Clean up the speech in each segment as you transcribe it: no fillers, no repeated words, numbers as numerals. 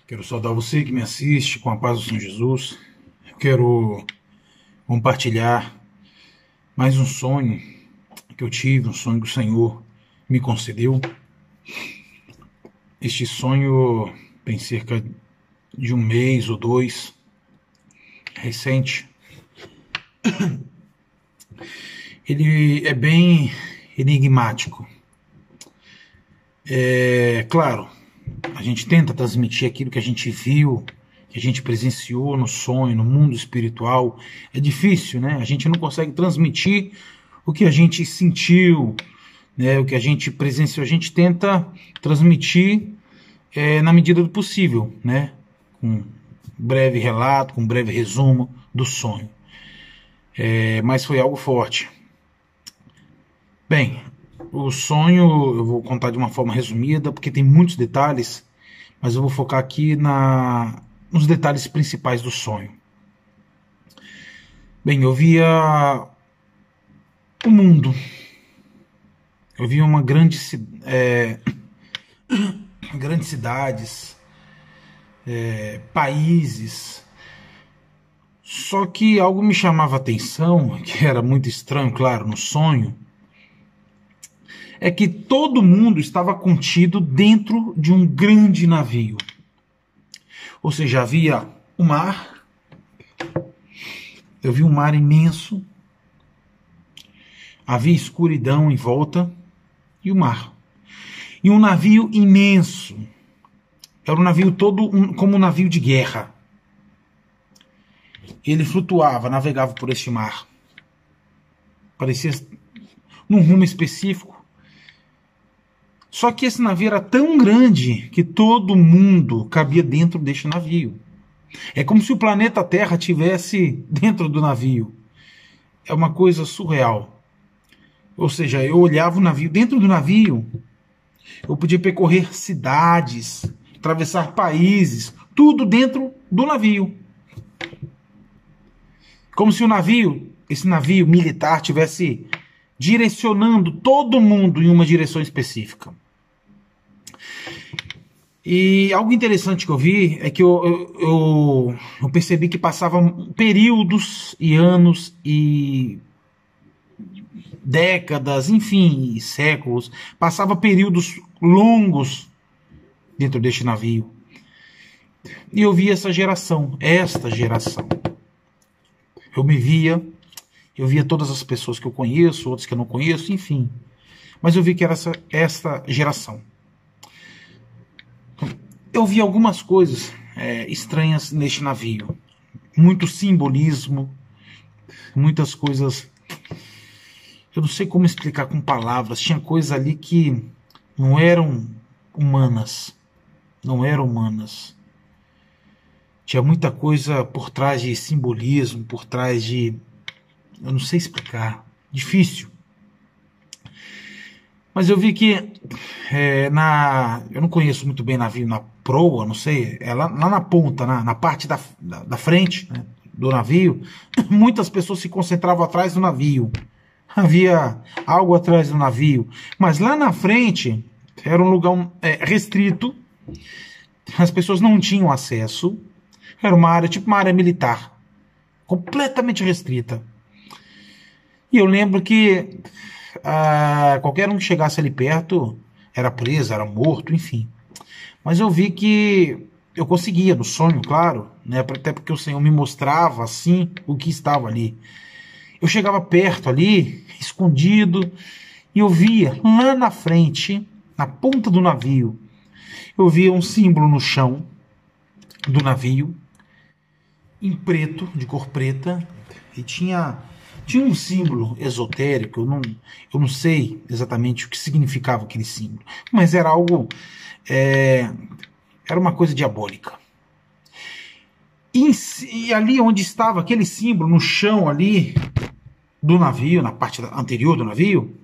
Quero saudar você que me assiste com a paz do Senhor Jesus. Eu quero compartilhar mais um sonho que eu tive, um sonho que o Senhor me concedeu. Este sonho tem cerca de um mês ou dois, recente. Ele é bem enigmático. Claro, a gente tenta transmitir aquilo que a gente viu, que a gente presenciou no sonho, no mundo espiritual. É difícil, né? A gente não consegue transmitir o que a gente sentiu, né? O que a gente presenciou. A gente tenta transmitir na medida do possível, né? Com um breve relato, com um breve resumo do sonho. Mas foi algo forte. Bem, o sonho eu vou contar de uma forma resumida, porque tem muitos detalhes, mas eu vou focar aqui nos detalhes principais do sonho. Bem, eu via o mundo. Eu via grandes cidades, países. Só que algo me chamava a atenção, que era muito estranho, claro, no sonho, é que todo mundo estava contido dentro de um grande navio. Ou seja, havia o mar, eu vi um mar imenso, havia escuridão em volta e o mar. E um navio imenso, era um navio todo como um navio de guerra. Ele flutuava, navegava por este mar. Parecia num rumo específico. Só que esse navio era tão grande que todo mundo cabia dentro deste navio. É como se o planeta Terra estivesse dentro do navio. É uma coisa surreal. Ou seja, eu olhava o navio, dentro do navio, eu podia percorrer cidades, atravessar países, tudo dentro do navio. Como se esse navio militar estivesse direcionando todo mundo em uma direção específica. E algo interessante que eu vi é que eu percebi que passavam períodos e anos e décadas, enfim, séculos. Passava períodos longos dentro deste navio. E eu vi esta geração. Eu via todas as pessoas que eu conheço, outras que eu não conheço, enfim. Mas eu vi que era esta geração. Eu vi algumas coisas estranhas neste navio. Muito simbolismo, muitas coisas... Eu não sei como explicar com palavras. Tinha coisas ali que não eram humanas. Não eram humanas. Tinha muita coisa por trás de simbolismo, por trás de... Eu não sei explicar. Difícil. Mas eu vi que eu não conheço muito bem navio, na proa, não sei, lá na ponta, na parte da frente, né, do navio, muitas pessoas se concentravam atrás do navio. Havia algo atrás do navio. Mas lá na frente era um lugar restrito. As pessoas não tinham acesso. Era uma área, tipo uma área militar. Completamente restrita. E eu lembro que qualquer um que chegasse ali perto era preso, era morto, enfim. Mas eu vi que eu conseguia, no sonho, claro, né, até porque o Senhor me mostrava assim o que estava ali. Eu chegava perto ali, escondido, e eu via lá na frente, na ponta do navio, eu via um símbolo no chão do navio, em preto, de cor preta, e tinha um símbolo esotérico. Eu não sei exatamente o que significava aquele símbolo, mas era algo, era uma coisa diabólica. E ali onde estava aquele símbolo, no chão ali do navio, na parte anterior do navio,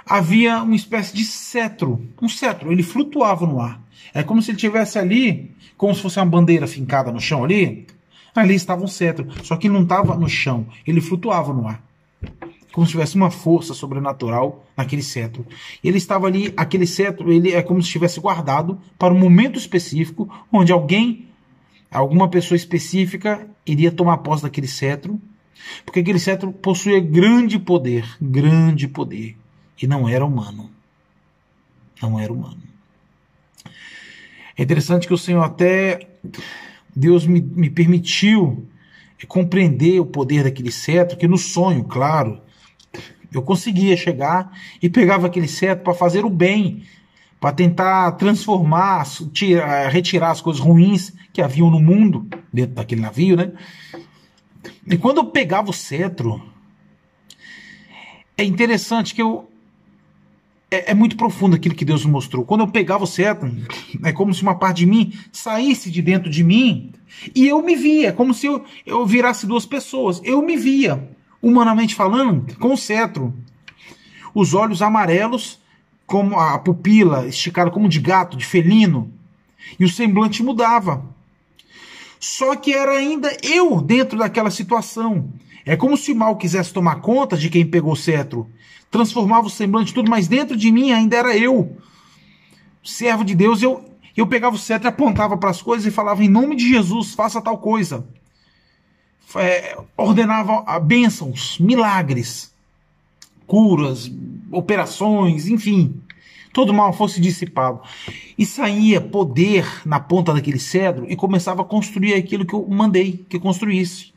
havia uma espécie de cetro, um cetro, ele flutuava no ar. É como se ele estivesse ali, como se fosse uma bandeira fincada no chão ali. Ali estava um cetro, só que ele não estava no chão, ele flutuava no ar. como se tivesse uma força sobrenatural naquele cetro. Ele estava ali, aquele cetro, ele é como se estivesse guardado para um momento específico, onde alguma pessoa específica iria tomar posse daquele cetro, porque aquele cetro possuía grande poder, e não era humano. Não era humano. É interessante que o Senhor Deus me permitiu compreender o poder daquele cetro, que no sonho, claro, eu conseguia chegar e pegava aquele cetro para fazer o bem, para tentar transformar, retirar as coisas ruins que haviam no mundo, dentro daquele navio, né? E quando eu pegava o cetro, é interessante que é muito profundo aquilo que Deus me mostrou. Quando eu pegava o cetro, é como se uma parte de mim saísse de dentro de mim e eu me via, como se eu virasse duas pessoas. Eu me via, humanamente falando, com o cetro. Os olhos amarelos, como a pupila esticada como de gato, de felino, e o semblante mudava. Só que era ainda eu dentro daquela situação. É como se o mal quisesse tomar conta de quem pegou o cetro. Transformava o semblante tudo, mas dentro de mim ainda era eu. Servo de Deus, eu pegava o cetro e apontava para as coisas e falava, em nome de Jesus, faça tal coisa. Ordenava bênçãos, milagres, curas, operações, enfim. Todo mal fosse dissipado. E saía poder na ponta daquele cedro e começava a construir aquilo que eu mandei que construísse.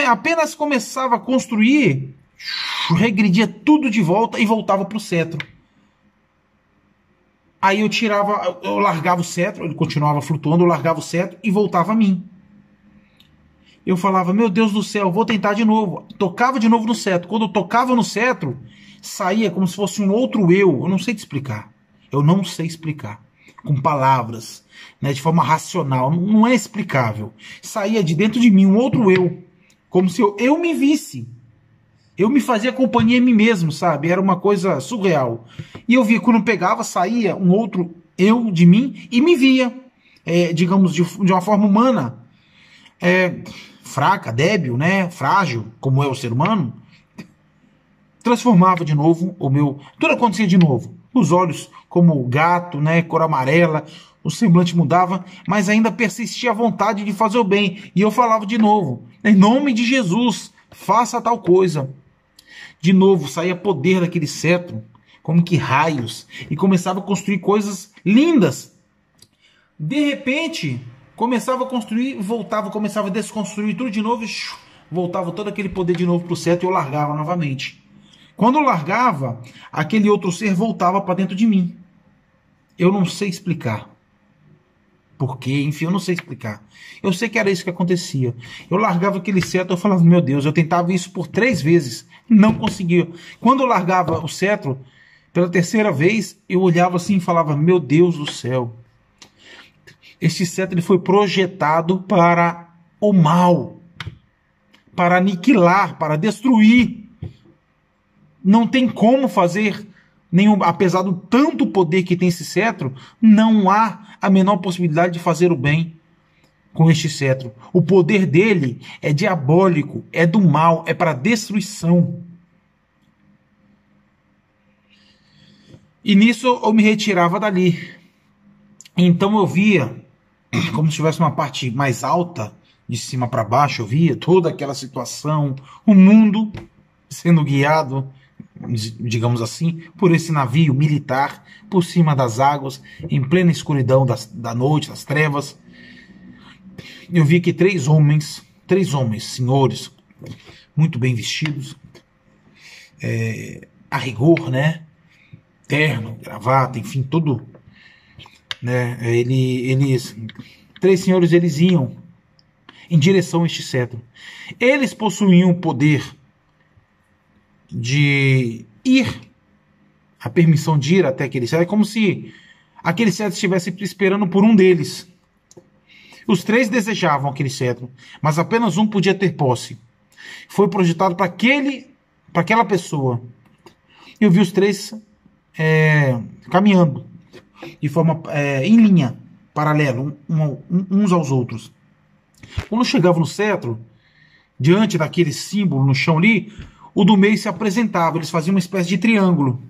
Apenas começava a construir, regredia tudo de volta e voltava para o cetro. Aí eu largava o cetro, ele continuava flutuando, eu largava o cetro e voltava a mim. Eu falava, meu Deus do céu, vou tentar de novo. Tocava de novo no cetro. Quando eu tocava no cetro, saía como se fosse um outro eu. Eu não sei te explicar. Eu não sei explicar. Com palavras, né, de forma racional. Não é explicável. Saía de dentro de mim um outro eu. Como se eu me visse. Eu me fazia companhia em mim mesmo, sabe? Era uma coisa surreal. E eu via, quando pegava, saía um outro eu de mim e me via, digamos, de uma forma humana. Fraca, débil, né? Frágil, como é o ser humano. Transformava de novo tudo acontecia de novo. Os olhos como gato, né? Cor amarela, o semblante mudava, mas ainda persistia a vontade de fazer o bem. E eu falava de novo, em nome de Jesus, faça tal coisa. De novo, saía poder daquele cetro, como que raios, e começava a construir coisas lindas. De repente, começava a construir, voltava, começava a desconstruir tudo de novo, e voltava todo aquele poder de novo para o cetro e eu largava novamente. Quando eu largava, aquele outro ser voltava para dentro de mim. Eu não sei explicar. Por quê? Enfim, eu não sei explicar. Eu sei que era isso que acontecia. Eu largava aquele cetro, eu falava, meu Deus, eu tentava isso por 3 vezes. Não conseguia. Quando eu largava o cetro, pela 3ª vez, eu olhava assim e falava, meu Deus do céu. Este cetro ele foi projetado para o mal. Para aniquilar, para destruir. Não tem como fazer nenhum, apesar do tanto poder que tem esse cetro, não há a menor possibilidade de fazer o bem com este cetro. O poder dele é diabólico, é do mal, é para destruição. E nisso eu me retirava dali. Então eu via, como se tivesse uma parte mais alta, de cima para baixo, eu via toda aquela situação, o mundo sendo guiado, digamos assim, por esse navio militar, por cima das águas, em plena escuridão da noite, das trevas. Eu vi que 3 homens, senhores, muito bem vestidos, a rigor, né? Terno, gravata, enfim, tudo, né? Eles 3 senhores, eles iam em direção a este cetro. Eles possuíam o poder de ir, a permissão de ir até aquele cetro. É como se aquele cetro estivesse esperando por um deles. Os 3 desejavam aquele cetro, mas apenas um podia ter posse. Foi projetado para aquela pessoa. Eu vi os 3 caminhando de forma em linha, paralela, uns aos outros. Quando chegavam no cetro, diante daquele símbolo no chão ali, o do meio se apresentava, eles faziam uma espécie de triângulo.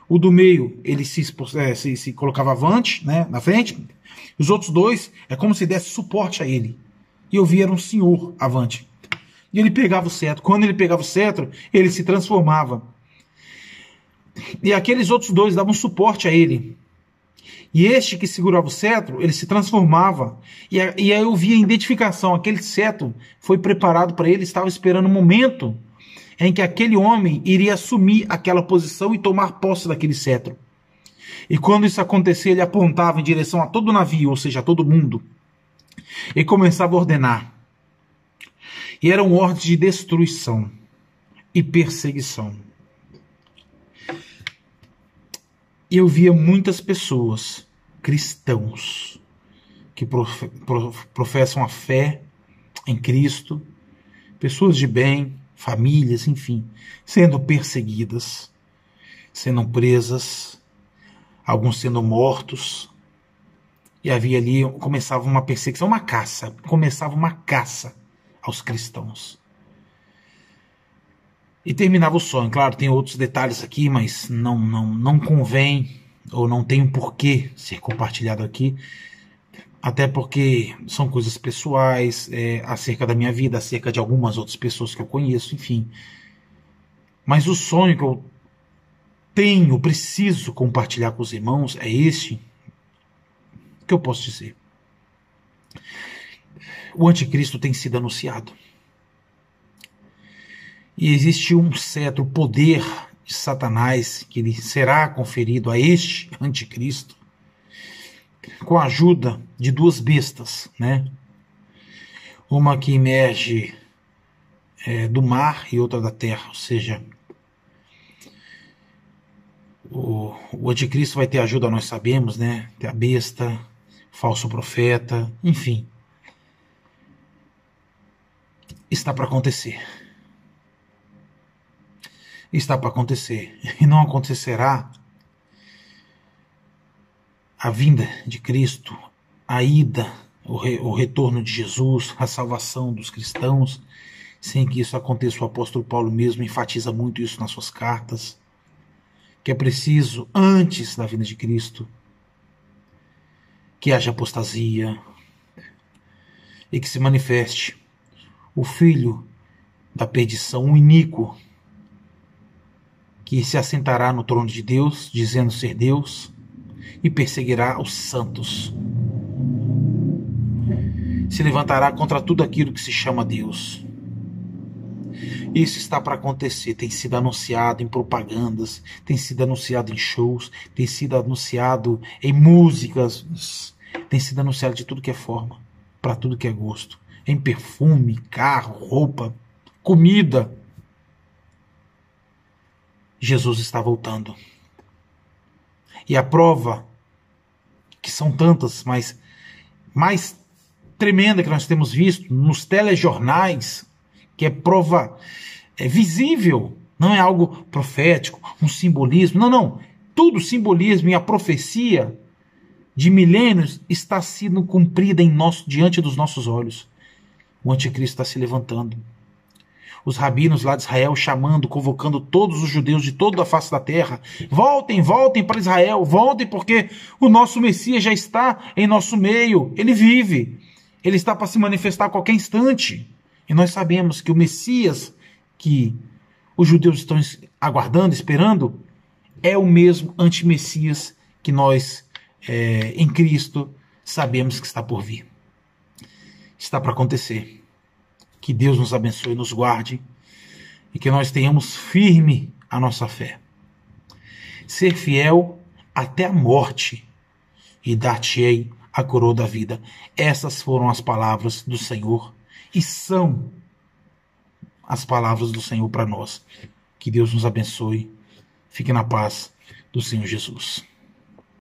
O do meio, ele se colocava avante, né, na frente. Os outros dois, é como se desse suporte a ele. E eu vi, era um senhor avante. E ele pegava o cetro. Quando ele pegava o cetro, ele se transformava. E aqueles outros dois davam suporte a ele. E este que segurava o cetro, ele se transformava. E aí eu vi a identificação. Aquele cetro foi preparado para ele, estava esperando o momento em que aquele homem iria assumir aquela posição e tomar posse daquele cetro. E quando isso acontecia, ele apontava em direção a todo o navio, ou seja, a todo mundo, e começava a ordenar. E eram ordens de destruição e perseguição. E eu via muitas pessoas, cristãos, que professam a fé em Cristo, pessoas de bem, famílias, enfim, sendo perseguidas, sendo presas, alguns sendo mortos. E havia ali, começava uma perseguição, começava uma caça aos cristãos. E terminava o sonho. Claro, tem outros detalhes aqui, mas não convém, ou não tem um porquê ser compartilhado aqui, até porque são coisas pessoais, acerca da minha vida, acerca de algumas outras pessoas que eu conheço, enfim. Mas o sonho que eu preciso compartilhar com os irmãos é este, que eu posso dizer. O anticristo tem sido anunciado. E existe um certo poder de Satanás que ele será conferido a este anticristo com a ajuda de duas bestas, né? Uma que emerge do mar e outra da terra, ou seja, o anticristo vai ter ajuda, nós sabemos, né? Tem a besta, falso profeta, enfim. Está para acontecer. Está para acontecer. E não acontecerá a vinda de Cristo, a ida, o retorno de Jesus, a salvação dos cristãos, sem que isso aconteça. O apóstolo Paulo mesmo enfatiza muito isso nas suas cartas, que é preciso, antes da vinda de Cristo, que haja apostasia e que se manifeste o filho da perdição, o iníquo, que se assentará no trono de Deus, dizendo ser Deus, e perseguirá os santos. Se levantará contra tudo aquilo que se chama Deus. Isso está para acontecer, tem sido anunciado em propagandas, tem sido anunciado em shows, tem sido anunciado em músicas, tem sido anunciado de tudo que é forma, para tudo que é gosto, em perfume, carro, roupa, comida. Jesus está voltando. E a prova, que são tantas, mas mais tremenda que nós temos visto nos telejornais, que é prova visível, não é algo profético, um simbolismo, não, tudo simbolismo, e a profecia de milênios está sendo cumprida diante dos nossos olhos. O anticristo está se levantando. Os rabinos lá de Israel chamando, convocando todos os judeus de toda a face da terra. Voltem, voltem para Israel, voltem, porque o nosso Messias já está em nosso meio. Ele vive. Ele está para se manifestar a qualquer instante. E nós sabemos que o Messias que os judeus estão aguardando, esperando, é o mesmo antimessias que nós, em Cristo, sabemos que está por vir. Está para acontecer. Que Deus nos abençoe e nos guarde, e que nós tenhamos firme a nossa fé. Ser fiel até a morte, e dar-te-ei a coroa da vida. Essas foram as palavras do Senhor, e são as palavras do Senhor para nós. Que Deus nos abençoe. Fique na paz do Senhor Jesus.